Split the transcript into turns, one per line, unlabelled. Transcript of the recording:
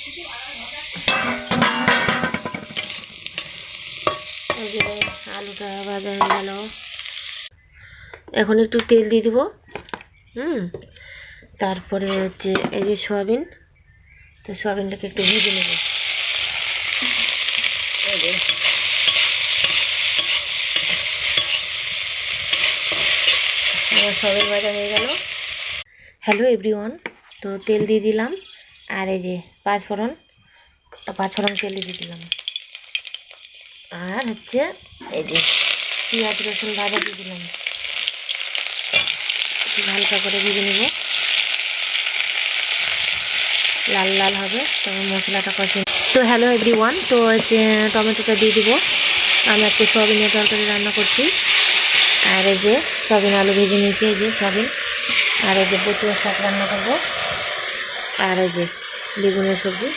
এই যে আলুটা ভাজা হয়ে গেল, এখন একটু তেল দিয়ে দিব। তারপরে হচ্ছে এই যে সয়াবিন, তো সয়াবিনটাকে একটু ভেজে নেব। আমার সয়াবিন ভাজা হয়ে গেল। হ্যালো এভরিওয়ান, তো তেল দিয়ে দিলাম, আর এই যে পাঁচফোড়ন তেলে দিয়ে দিলাম, আর হচ্ছে এই যে পেঁয়াজ রসুন ভাজা দিয়ে দিলাম। হালকা করে ভেজে নেব, লাল লাল হবে তবে মশলাটা কষে। তো হ্যালো এভরিওয়ান, তো হচ্ছে টমেটোটা দিয়ে দিব। আমি আজকে সয়াবিনের তরকারি রান্না করছি, আর এই যে সয়াবিন আলু ভেজে নিয়েছি, এই যে সয়াবিন, আর এই যে বটুয়া শাক রান্না করবো, আর এই যে বেগুনের সবজি।